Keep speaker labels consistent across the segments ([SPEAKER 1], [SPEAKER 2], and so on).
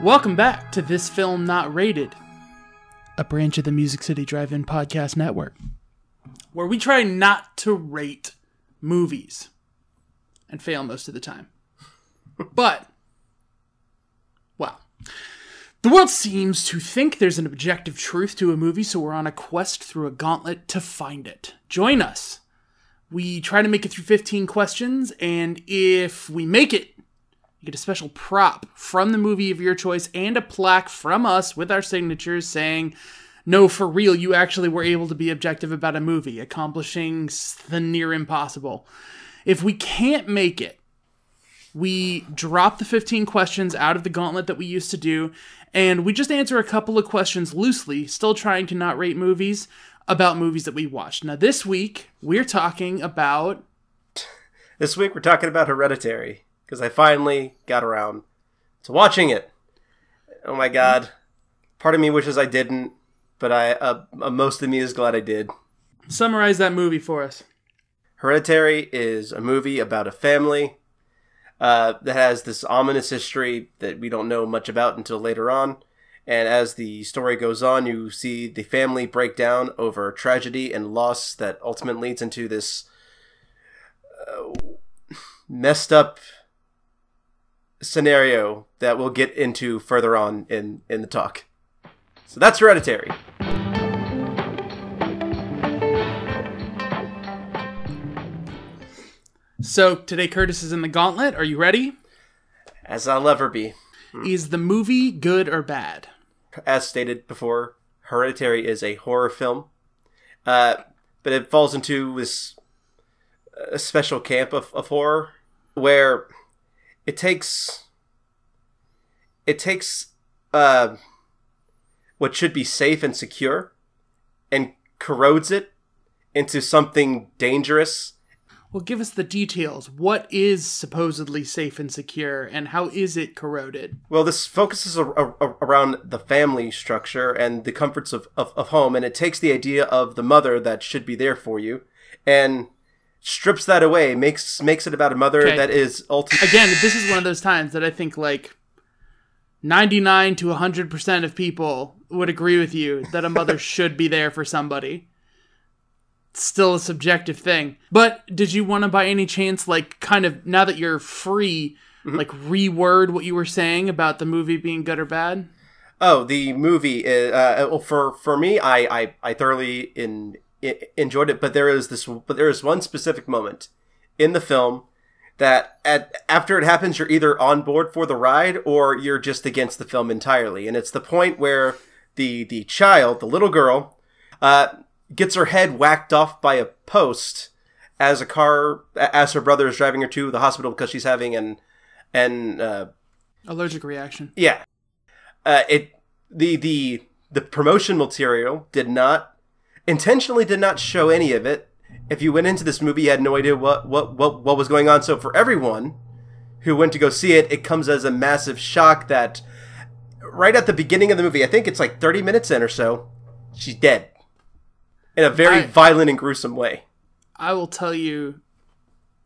[SPEAKER 1] Welcome back to This Film Not Rated, a branch of the Music City Drive-In Podcast Network, where we try not to rate movies and fail most of the time. But, well, the world seems to think there's an objective truth to a movie, so we're on a quest through a gauntlet to find it. Join us. We try to make it through 15 questions, and if we make it, you get a special prop from the movie of your choice and a plaque from us with our signatures saying, no, for real, you actually were able to be objective about a movie, accomplishing the near impossible. If we can't make it, we drop the 15 questions out of the gauntlet that we used to do, and we just answer a couple of questions loosely, still trying to not rate movies, about movies that we watched. Now, this week, we're talking about...
[SPEAKER 2] Hereditary. Because I finally got around to watching it. Oh my god. Part of me wishes I didn't, but most of me is glad I did.
[SPEAKER 1] Summarize that movie for us.
[SPEAKER 2] Hereditary is a movie about a family that has this ominous history that we don't know much about until later on. And as the story goes on, you see the family break down over tragedy and loss that ultimately leads into this messed up scenario that we'll get into further on in the talk. So that's Hereditary.
[SPEAKER 1] So today Curtis is in the gauntlet. Are you ready?
[SPEAKER 2] As I'll ever be.
[SPEAKER 1] Is the movie good or bad?
[SPEAKER 2] As stated before, Hereditary is a horror film. But it falls into this a special camp of horror where it takes what should be safe and secure and corrodes it into something dangerous.
[SPEAKER 1] Well, give us the details. What is supposedly safe and secure, and how is it corroded?
[SPEAKER 2] Well, this focuses around the family structure and the comforts of home, and it takes the idea of the mother that should be there for you and strips that away, makes it about a mother that is ultimately...
[SPEAKER 1] Again, this is one of those times that I think, 99 to 100% of people would agree with you that a mother should be there for somebody. It's still a subjective thing. But did you want to, by any chance, kind of, now that you're free, reword what you were saying about the movie being good or bad?
[SPEAKER 2] Oh, the movie, for me, I thoroughly enjoyed it, but there is one specific moment in the film that after it happens, you're either on board for the ride or you're just against the film entirely. And it's the point where the child, the little girl, gets her head whacked off by a post as her brother is driving her to the hospital because she's having an
[SPEAKER 1] allergic reaction.
[SPEAKER 2] Yeah. The promotion material intentionally did not show any of it. If you went into this movie, you had no idea what was going on. So for everyone who went to go see it, it comes as a massive shock that right at the beginning of the movie, I think it's 30 minutes in or so, she's dead. In a very violent and gruesome way. I
[SPEAKER 1] will tell you,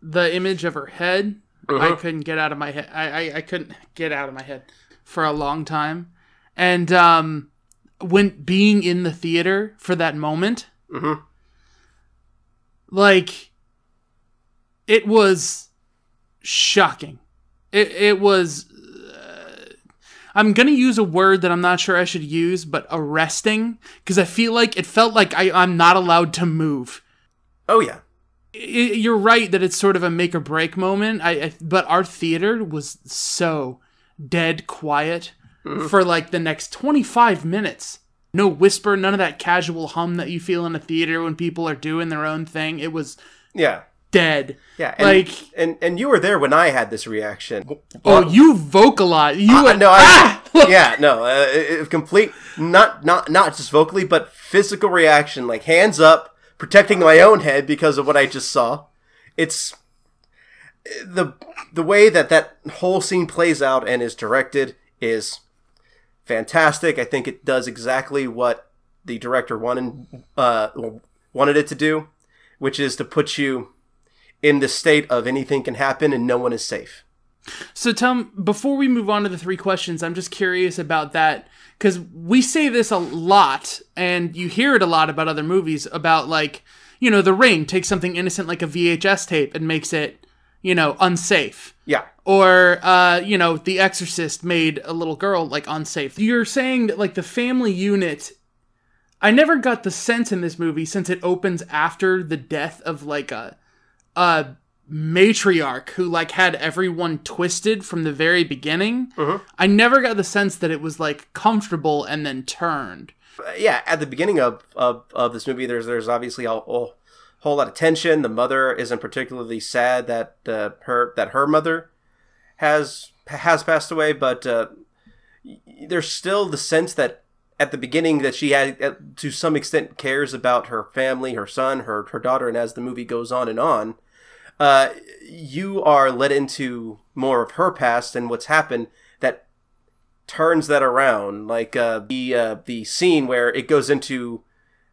[SPEAKER 1] the image of her head, I couldn't get out of my head. I couldn't get out of my head for a long time. And when being in the theater for that moment, it was shocking. It was, I'm going to use a word that I'm not sure I should use, but arresting, because I feel like it felt like I'm not allowed to move.
[SPEAKER 2] Oh, yeah.
[SPEAKER 1] You're right that it's sort of a make or break moment, but our theater was so dead quiet for the next 25 minutes. No whisper, none of that casual hum that you feel in a theater when people are doing their own thing. It was dead.
[SPEAKER 2] Yeah, and you were there when I had this reaction.
[SPEAKER 1] Oh, you vocalized.
[SPEAKER 2] Complete, not just vocally, but physical reaction, hands up, protecting my own head because of what I just saw. It's the way that whole scene plays out and is directed is fantastic. I think it does exactly what the director wanted it to do, which is to put you in the state of anything can happen and no one is safe.
[SPEAKER 1] So before we move on to the 3 questions, I'm just curious about that, because we say this a lot, and you hear it a lot about other movies, about like, you know, The Ring takes something innocent like a VHS tape and makes it, you know, unsafe.
[SPEAKER 2] Yeah.
[SPEAKER 1] Or, you know, The Exorcist made a little girl, like, unsafe. You're saying that, like, the family unit... I never got the sense in this movie, since it opens after the death of, like, a matriarch who, like, had everyone twisted from the very beginning.
[SPEAKER 2] Mm-hmm.
[SPEAKER 1] I never got the sense that it was, like, comfortable and then turned.
[SPEAKER 2] Yeah, at the beginning of this movie, there's obviously a whole lot of tension. The mother isn't particularly sad that her mother has passed away, but there's still the sense that at the beginning that she had, to some extent, cares about her family, her son, her daughter, and as the movie goes on and on, you are led into more of her past and what's happened that turns that around. Like the scene where it goes into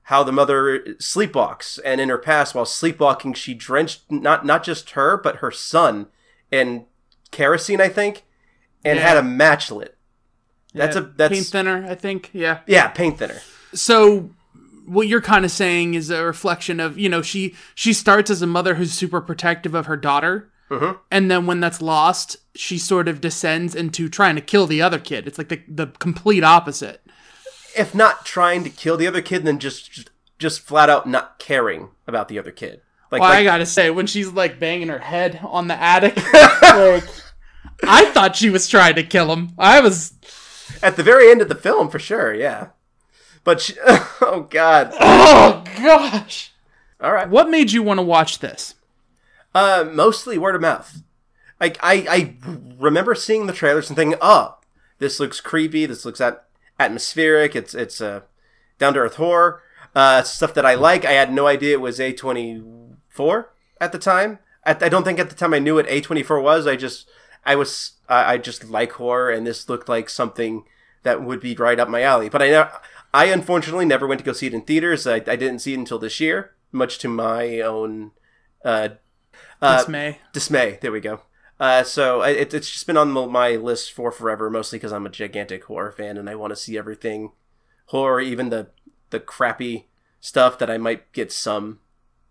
[SPEAKER 2] how the mother sleepwalks, and in her past, while sleepwalking, she drenched not just her but her son in kerosene, I think, and had a match lit. That's
[SPEAKER 1] paint thinner, I think. Yeah.
[SPEAKER 2] Yeah, paint thinner.
[SPEAKER 1] So what you're kind of saying is a reflection of, you know, she starts as a mother who's super protective of her daughter.
[SPEAKER 2] Mm-hmm.
[SPEAKER 1] And then when that's lost, she sort of descends into trying to kill the other kid. It's like the complete opposite.
[SPEAKER 2] If not trying to kill the other kid, then just flat out not caring about the other kid. Like,
[SPEAKER 1] I gotta say, when she's like banging her head on the attic, like, I thought she was trying to kill him. I was...
[SPEAKER 2] At the very end of the film, for sure, yeah. But she... Oh, God.
[SPEAKER 1] Oh, gosh.
[SPEAKER 2] All right.
[SPEAKER 1] What made you want to watch this?
[SPEAKER 2] Mostly word of mouth. Like, I remember seeing the trailers and thinking, oh, this looks creepy, this looks atmospheric, it's down-to-earth horror, stuff that I like. I had no idea it was A24 at the time. I don't think at the time I knew what A24 was. I just like horror, and this looked like something that would be right up my alley. But I unfortunately never went to go see it in theaters. I didn't see it until this year, much to my own dismay. There we go. So it's just been on my list for forever, mostly because I'm a gigantic horror fan, and I want to see everything horror, even the crappy stuff that I might get some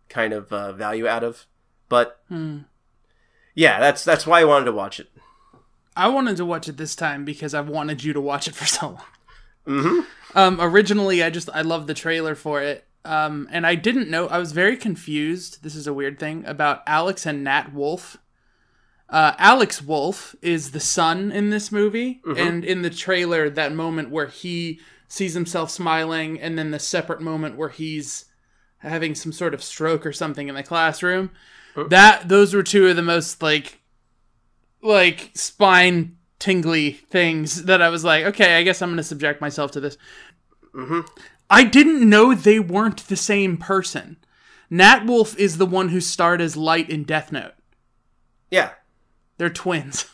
[SPEAKER 2] kind of value out of. But yeah, that's why I wanted to watch it.
[SPEAKER 1] I wanted to watch it this time because I've wanted you to watch it for so long.
[SPEAKER 2] Mm-hmm.
[SPEAKER 1] Originally, I loved the trailer for it. And I didn't know, I was very confused, this is a weird thing, about Alex and Nat Wolff. Alex Wolff is the son in this movie,
[SPEAKER 2] mm-hmm.
[SPEAKER 1] and in the trailer, that moment where he sees himself smiling, and then the separate moment where he's having some sort of stroke or something in the classroom, those were two of the most, like spine tingly things that I was like, okay, I guess I'm going to subject myself to this.
[SPEAKER 2] Mm-hmm.
[SPEAKER 1] I didn't know they weren't the same person. Nat Wolff is the one who starred as Light in Death Note.
[SPEAKER 2] Yeah.
[SPEAKER 1] They're twins.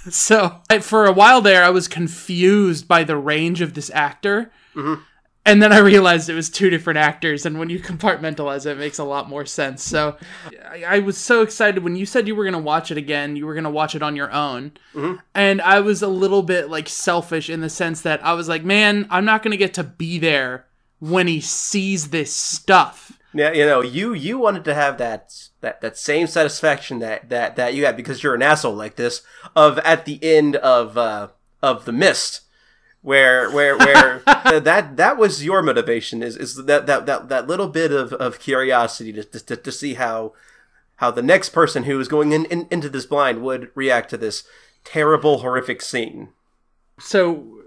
[SPEAKER 1] So, for a while there, I was confused by the range of this actor.
[SPEAKER 2] Mm-hmm.
[SPEAKER 1] And then I realized it was two different actors, and when you compartmentalize it, it makes a lot more sense. So I was so excited when you said you were going to watch it again, you were going to watch it on your own.
[SPEAKER 2] Mm-hmm.
[SPEAKER 1] And I was a little bit, like, selfish in the sense that I was like, man, I'm not going to get to be there when he sees this stuff.
[SPEAKER 2] Yeah, you know, you wanted to have that same satisfaction that you had because you're an asshole like this of at the end of The Mist. Where that was your motivation is that little bit of curiosity to see how the next person who is going into this blind would react to this terrible, horrific scene.
[SPEAKER 1] So,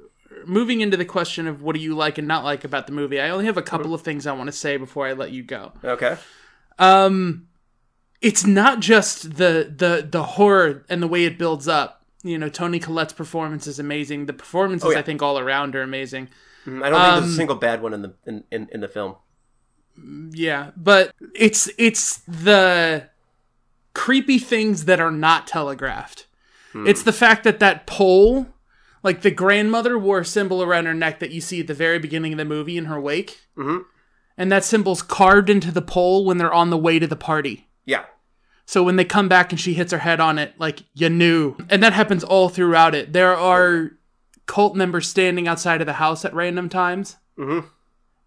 [SPEAKER 1] moving into the question of what do you like and not like about the movie, I only have a couple of things I want to say before I let you go.
[SPEAKER 2] Okay.
[SPEAKER 1] It's not just the horror and the way it builds up. You know, Toni Collette's performance is amazing. The performances, I think, all around are amazing.
[SPEAKER 2] I don't think there's a single bad one in the film.
[SPEAKER 1] Yeah, but it's the creepy things that are not telegraphed. It's the fact that pole, like the grandmother wore a symbol around her neck that you see at the very beginning of the movie in her wake.
[SPEAKER 2] Mm-hmm.
[SPEAKER 1] And that symbol's carved into the pole when they're on the way to the party.
[SPEAKER 2] Yeah.
[SPEAKER 1] So when they come back and she hits her head on it, like, you knew. And that happens all throughout it. There are cult members standing outside of the house at random times.
[SPEAKER 2] Mm-hmm.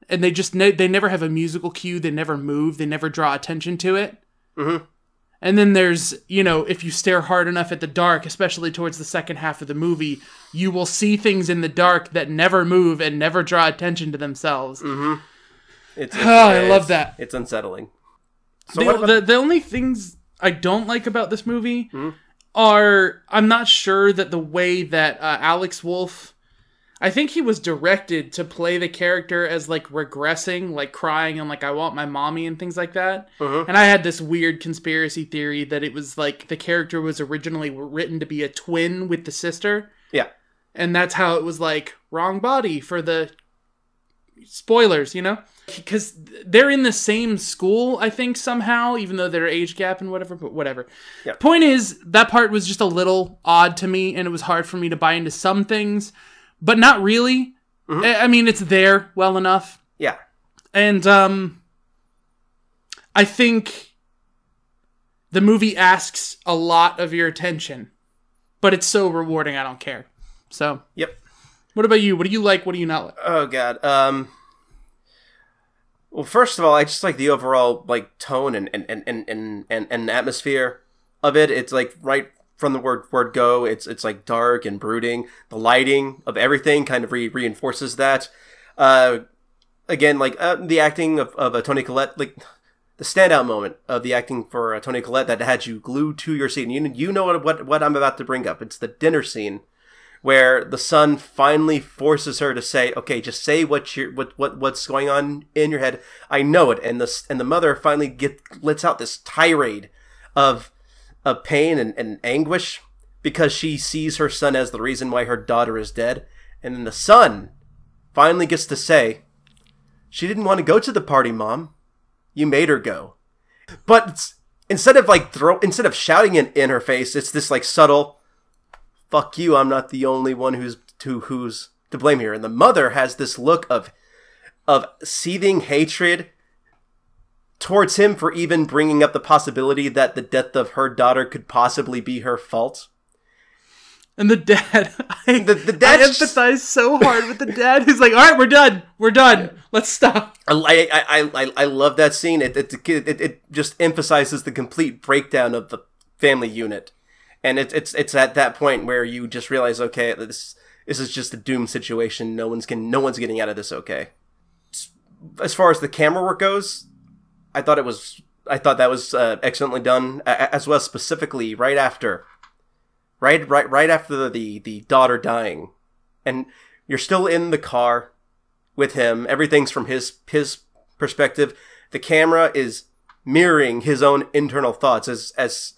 [SPEAKER 1] And they never have a musical cue. They never move. They never draw attention to it.
[SPEAKER 2] Mm-hmm.
[SPEAKER 1] And then there's, if you stare hard enough at the dark, especially towards the second half of the movie, you will see things in the dark that never move and never draw attention to themselves.
[SPEAKER 2] Mm-hmm.
[SPEAKER 1] I love that.
[SPEAKER 2] It's unsettling. So
[SPEAKER 1] the only things I don't like about this movie are, I'm not sure that the way that Alex Wolff, I think he was directed to play the character as, like, regressing, like, crying and, like, I want my mommy and things like that. And I had this weird conspiracy theory that it was, like, the character was originally written to be a twin with the sister.
[SPEAKER 2] Yeah.
[SPEAKER 1] And that's how it was, like, wrong body for the spoilers, Because they're in the same school, I think, somehow, even though they're age gap and whatever, but whatever.
[SPEAKER 2] Yeah.
[SPEAKER 1] Point is, that part was just a little odd to me, and it was hard for me to buy into some things. But not really. I mean, it's there well enough.
[SPEAKER 2] Yeah.
[SPEAKER 1] And I think the movie asks a lot of your attention. But it's so rewarding, I don't care. So.
[SPEAKER 2] Yep.
[SPEAKER 1] What about you? What do you like? What do you not like?
[SPEAKER 2] Oh, God. Well, first of all, I just like the overall, like, tone and atmosphere of it. It's, like, right from the word go, it's like dark and brooding. The lighting of everything kind of reinforces that. Again, like the acting of Toni Collette, like the standout moment of the acting for Toni Collette that had you glued to your seat. And you know what I'm about to bring up. It's the dinner scene where the son finally forces her to say, "Okay, just say what's going on in your head. I know it." And the mother finally lets out this tirade of pain and anguish because she sees her son as the reason why her daughter is dead. And then the son finally gets to say, "She didn't want to go to the party, Mom. You made her go." But instead of shouting in her face, it's this, like, subtle, "Fuck you, I'm not the only one who's to blame here." And the mother has this look of seething hatred towards him for even bringing up the possibility that the death of her daughter could possibly be her fault.
[SPEAKER 1] And the dad,
[SPEAKER 2] the dad
[SPEAKER 1] I empathize so hard with the dad who's like, "All right, we're done, let's stop."
[SPEAKER 2] I love that scene. It just emphasizes the complete breakdown of the family unit, and it's at that point where you just realize, okay, this is just a doomed situation. No one's getting out of this okay. As far as the camera work goes, I thought that was excellently done, as well, specifically right after the daughter dying, and you're still in the car with him. Everything's from his perspective. The camera is mirroring his own internal thoughts as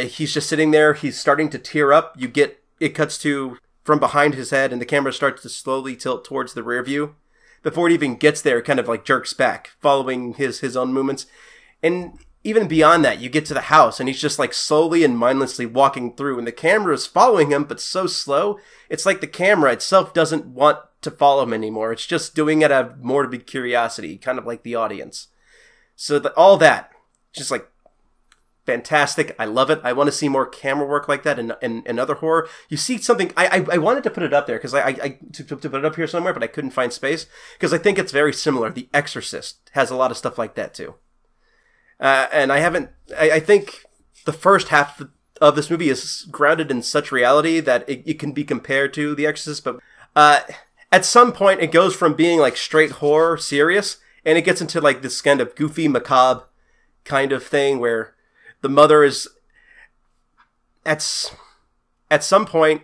[SPEAKER 2] he's just sitting there. He's starting to tear up. It cuts to from behind his head, and the camera starts to slowly tilt towards the rear view. Before it even gets there, it kind of like jerks back, following his own movements. And even beyond that, you get to the house, and he's just, like, slowly and mindlessly walking through, and the camera is following him, but so slow, it's like the camera itself doesn't want to follow him anymore. It's just doing it out of morbid curiosity, kind of like the audience. So all that, just, like, fantastic. I love it. I want to see more camera work like that in other horror. You see something, I wanted to put it up there because to put it up here somewhere, but I couldn't find space because I think it's very similar. The Exorcist has a lot of stuff like that too. And I think the first half of this movie is grounded in such reality that it can be compared to The Exorcist, but at some point it goes from being like straight horror, serious, and it gets into like this kind of goofy, macabre kind of thing where the mother is, at some point,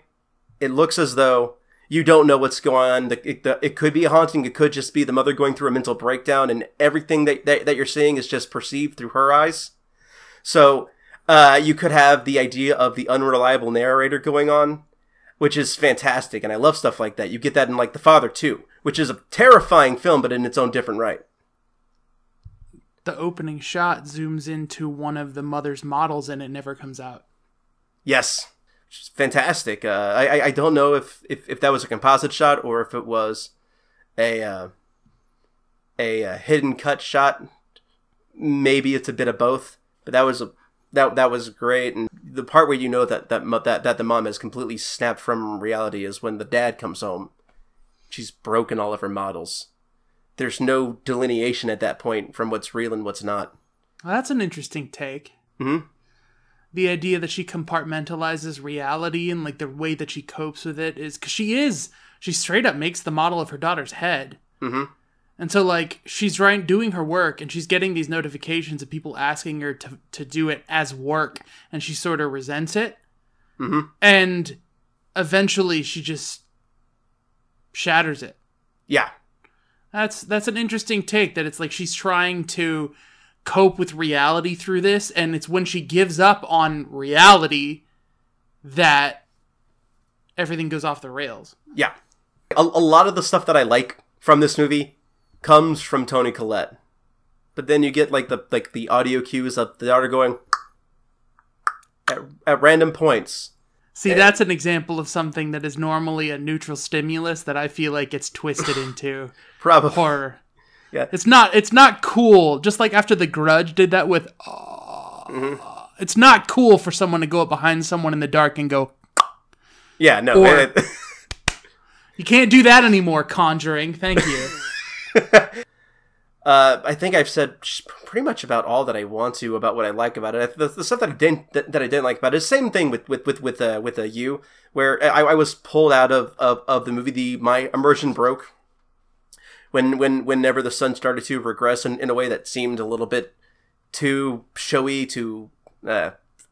[SPEAKER 2] it looks as though you don't know what's going on. It could be a haunting. It could just be the mother going through a mental breakdown, and everything that you're seeing is just perceived through her eyes. So you could have the idea of the unreliable narrator going on, which is fantastic, and I love stuff like that. You get that in like The Father too, which is a terrifying film, but in its own different right.
[SPEAKER 1] The opening shot zooms into one of the mother's models and it never comes out.
[SPEAKER 2] Yes. Fantastic. I don't know if that was a composite shot or if it was a hidden cut shot. Maybe it's a bit of both. But that was That was great, and the part where you know that the mom has completely snapped from reality is when the dad comes home. She's broken all of her models. There's no delineation at that point from what's real and what's not.
[SPEAKER 1] Well, that's an interesting take.
[SPEAKER 2] Mm-hmm.
[SPEAKER 1] The idea that she compartmentalizes reality and like the way that she copes with it is because she straight up makes the model of her daughter's head.
[SPEAKER 2] Mm-hmm.
[SPEAKER 1] And so, like, she's doing her work, and she's getting these notifications of people asking her to do it as work, and she sort of resents it.
[SPEAKER 2] Mm-hmm.
[SPEAKER 1] And eventually, she just shatters it.
[SPEAKER 2] Yeah.
[SPEAKER 1] That's an interesting take, that it's like she's trying to cope with reality through this, and it's when she gives up on reality that everything goes off the rails.
[SPEAKER 2] Yeah. A lot of the stuff that I like from this movie comes from Toni Collette, but then you get like the audio cues of the daughter going at random points.
[SPEAKER 1] See, that's an example of something that is normally a neutral stimulus that I feel like gets twisted into
[SPEAKER 2] probably
[SPEAKER 1] horror.
[SPEAKER 2] Yeah,
[SPEAKER 1] it's not cool. Just like after The Grudge did that with, It's not cool for someone to go up behind someone in the dark and go.
[SPEAKER 2] Yeah, no,
[SPEAKER 1] you can't do that anymore. Conjuring, thank you.
[SPEAKER 2] I think I've said pretty much about all that I want to about what I like about it. The stuff that I didn't like about it is the same thing with You, where I was pulled out of the movie. My immersion broke whenever the son started to regress in a way that seemed a little bit too showy, too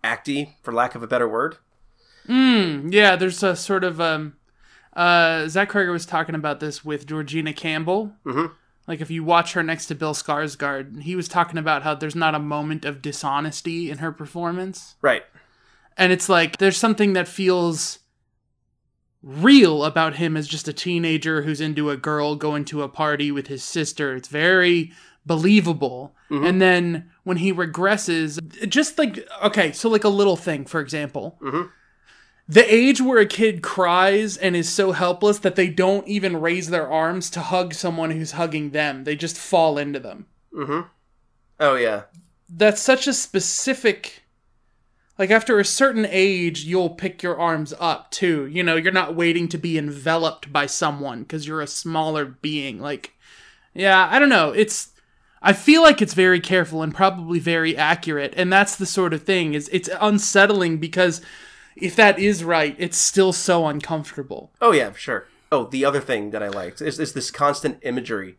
[SPEAKER 2] acty, for lack of a better word.
[SPEAKER 1] Yeah, there's a sort of Zach Cregger was talking about this with Georgina Campbell.
[SPEAKER 2] Mm-hmm.
[SPEAKER 1] Like, if you watch her next to Bill Skarsgård, he was talking about how there's not a moment of dishonesty in her performance.
[SPEAKER 2] Right.
[SPEAKER 1] And it's like, there's something that feels real about him as just a teenager who's into a girl going to a party with his sister. It's very believable. Mm-hmm. And then when he regresses, just like, okay, so like a little thing, for example.
[SPEAKER 2] Mm-hmm.
[SPEAKER 1] The age where a kid cries and is so helpless that they don't even raise their arms to hug someone who's hugging them. They just fall into them.
[SPEAKER 2] Mm-hmm. Oh, yeah.
[SPEAKER 1] That's such a specific... Like, after a certain age, you'll pick your arms up, too. You know, you're not waiting to be enveloped by someone because you're a smaller being. Like, yeah, I don't know. I feel like it's very careful and probably very accurate. And that's the sort of thing. It's unsettling because... if that is right, it's still so uncomfortable.
[SPEAKER 2] Oh, yeah, sure. Oh, the other thing that I liked is this constant imagery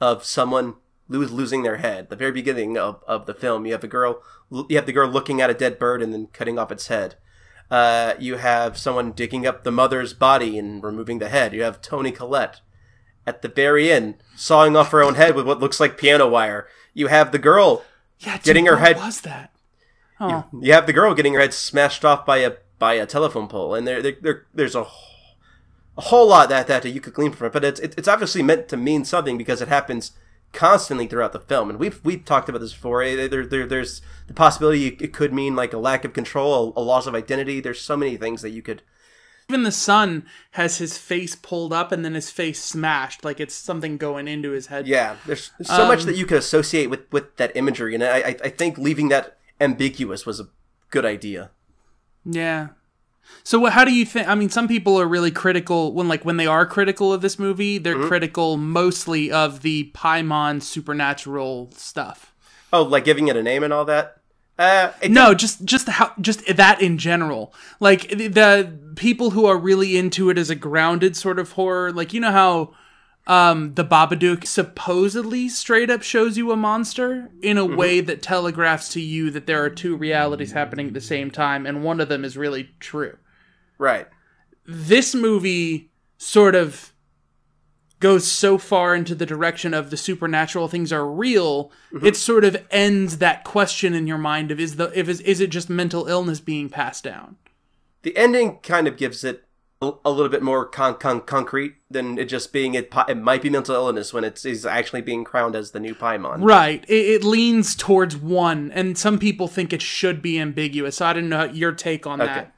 [SPEAKER 2] of someone losing their head. The very beginning of the film, you have the girl looking at a dead bird and then cutting off its head. You have someone digging up the mother's body and removing the head. You have Toni Collette at the very end sawing off her own head with what looks like piano wire. You have the girl getting her head...
[SPEAKER 1] What was that? Oh.
[SPEAKER 2] You have the girl getting her head smashed off by a telephone pole, and there's a whole lot that you could glean from it, but it's obviously meant to mean something because it happens constantly throughout the film, and we've talked about this before. There's the possibility it could mean like a lack of control, a loss of identity. There's so many things that you could.
[SPEAKER 1] Even the son has his face pulled up and then his face smashed, like it's something going into his head.
[SPEAKER 2] Yeah, there's so much that you could associate with that imagery, and I think leaving that ambiguous was a good idea.
[SPEAKER 1] Yeah. So how do you think... I mean, some people are really critical... When they are critical of this movie, they're critical mostly of the Paimon supernatural stuff.
[SPEAKER 2] Oh, like giving it a name and all that?
[SPEAKER 1] Just that in general. Like, the people who are really into it as a grounded sort of horror... Like, you know how... the Babadook supposedly straight up shows you a monster in a way that telegraphs to you that there are two realities happening at the same time, and one of them is really true.
[SPEAKER 2] Right.
[SPEAKER 1] This movie sort of goes so far into the direction of the supernatural things are real, it sort of ends that question in your mind of is it just mental illness being passed down? The
[SPEAKER 2] ending kind of gives it a little bit more concrete than it just being it might be mental illness when it's actually being crowned as the new Paimon.
[SPEAKER 1] Right. It leans towards one, and some people think it should be ambiguous. So I didn't know your take on that.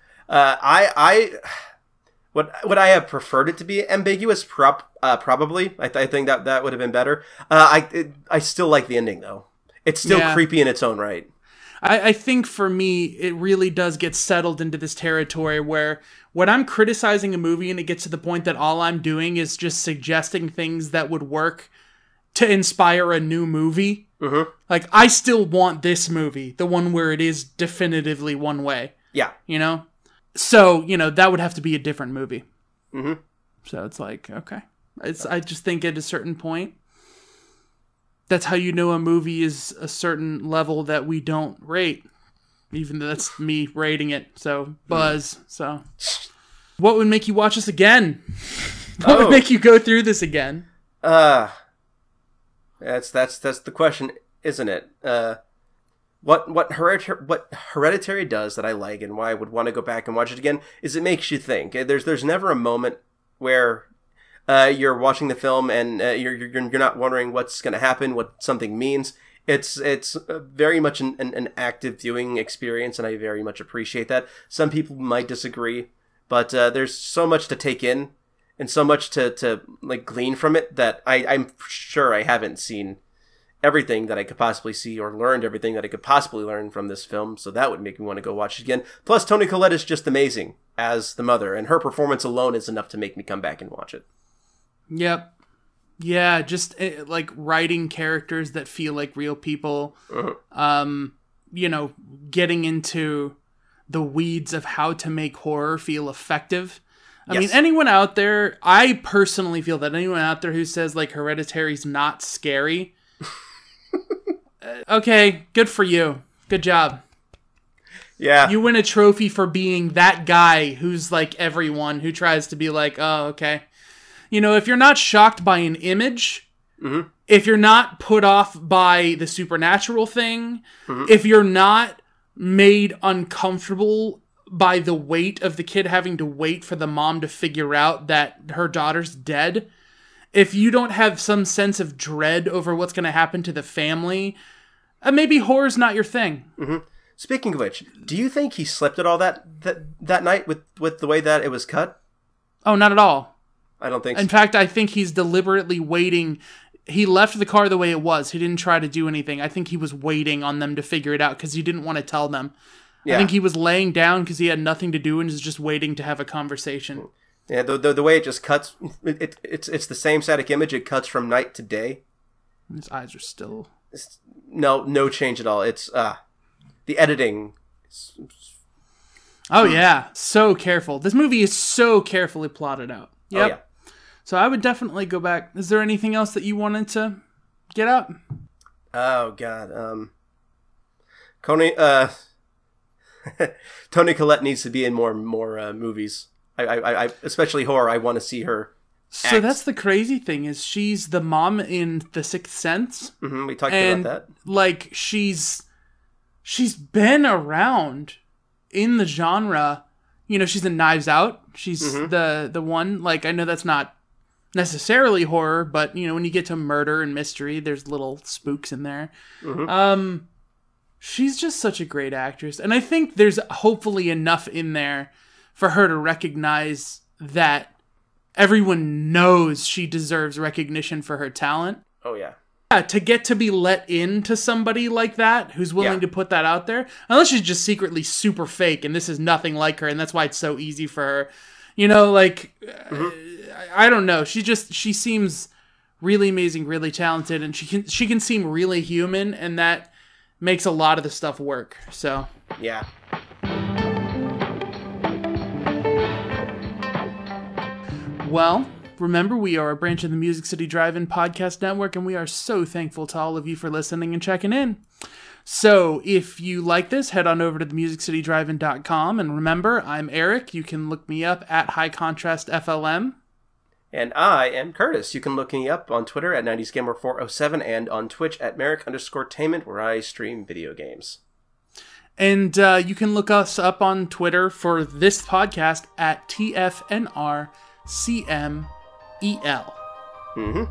[SPEAKER 2] Would I have preferred it to be ambiguous? Probably. I think that would have been better. I still like the ending though. It's still creepy in its own right.
[SPEAKER 1] I think for me, it really does get settled into this territory where when I'm criticizing a movie and it gets to the point that all I'm doing is just suggesting things that would work to inspire a new movie.
[SPEAKER 2] Mm-hmm.
[SPEAKER 1] Like, I still want this movie, the one where it is definitively one way.
[SPEAKER 2] Yeah.
[SPEAKER 1] You know? So, that would have to be a different movie.
[SPEAKER 2] Mm-hmm.
[SPEAKER 1] So it's like, okay. I just think at a certain point, that's how you know a movie is a certain level that we don't rate. Even though that's me rating it. So, Buzz. So, what would make you watch this again? What would make you go through this again?
[SPEAKER 2] That's the question, isn't it? What Hereditary does that I like and why I would want to go back and watch it again is it makes you think. There's never a moment where you're watching the film and you're not wondering what's going to happen, what something means. It's very much an active viewing experience, and I very much appreciate that. Some people might disagree, but there's so much to take in and so much to like glean from it that I'm sure I haven't seen everything that I could possibly see or learned everything that I could possibly learn from this film. So that would make me want to go watch it again. Plus, Toni Collette is just amazing as the mother, and her performance alone is enough to make me come back and watch it.
[SPEAKER 1] Yep. Yeah, just like writing characters that feel like real people.
[SPEAKER 2] Uh-huh.
[SPEAKER 1] Getting into the weeds of how to make horror feel effective. I mean, I personally feel that anyone out there who says like Hereditary's not scary, okay, good for you. Good job.
[SPEAKER 2] Yeah.
[SPEAKER 1] You win a trophy for being that guy who's like everyone who tries to be like, oh, okay. If you're not shocked by an image,
[SPEAKER 2] mm-hmm.
[SPEAKER 1] if you're not put off by the supernatural thing,
[SPEAKER 2] mm-hmm.
[SPEAKER 1] if you're not made uncomfortable by the weight of the kid having to wait for the mom to figure out that her daughter's dead, if you don't have some sense of dread over what's going to happen to the family, maybe horror's not your thing.
[SPEAKER 2] Mm-hmm. Speaking of which, do you think he slept at all that night with the way that it was cut?
[SPEAKER 1] Oh, not at all.
[SPEAKER 2] I don't think so.
[SPEAKER 1] In fact, I think he's deliberately waiting. He left the car the way it was. He didn't try to do anything. I think he was waiting on them to figure it out because he didn't want to tell them. Yeah. I think he was laying down because he had nothing to do and was just waiting to have a conversation.
[SPEAKER 2] Yeah, the way it just cuts, it's the same static image. It cuts from night to day.
[SPEAKER 1] His eyes are still...
[SPEAKER 2] No change at all. It's the editing.
[SPEAKER 1] Oh, yeah. So careful. This movie is so carefully plotted out. Yep.
[SPEAKER 2] Oh, yeah.
[SPEAKER 1] So I would definitely go back. Is there anything else that you wanted to get out?
[SPEAKER 2] Oh, God. Toni Collette needs to be in more movies. I especially horror. I want to see her act.
[SPEAKER 1] So that's the crazy thing is she's the mom in The Sixth Sense.
[SPEAKER 2] Mm-hmm, we talked about that.
[SPEAKER 1] Like she's been around in the genre. She's in Knives Out. She's
[SPEAKER 2] mm-hmm.
[SPEAKER 1] the one. Like I know that's not necessarily horror, but when you get to murder and mystery, there's little spooks in there.
[SPEAKER 2] Mm-hmm.
[SPEAKER 1] She's just such a great actress, and I think there's hopefully enough in there for her to recognize that everyone knows she deserves recognition for her talent.
[SPEAKER 2] Oh, yeah.
[SPEAKER 1] Yeah, to get to be let into somebody like that, who's willing to put that out there, unless she's just secretly super fake, and this is nothing like her, and that's why it's so easy for her. I don't know. She seems really amazing, really talented, and she can seem really human, and that makes a lot of the stuff work. So,
[SPEAKER 2] yeah.
[SPEAKER 1] Well, remember, we are a branch of the Music City Drive-In Podcast Network, and we are so thankful to all of you for listening and checking in. So, if you like this, head on over to themusiccitydrivein.com, and remember, I'm Eric. You can look me up at HighContrastFLM.
[SPEAKER 2] And I am Curtis. You can look me up on Twitter at 90sgamer407 and on Twitch at Merrick_Tainment, where I stream video games.
[SPEAKER 1] And you can look us up on Twitter for this podcast at TFNRCMEL.
[SPEAKER 2] Mm-hmm.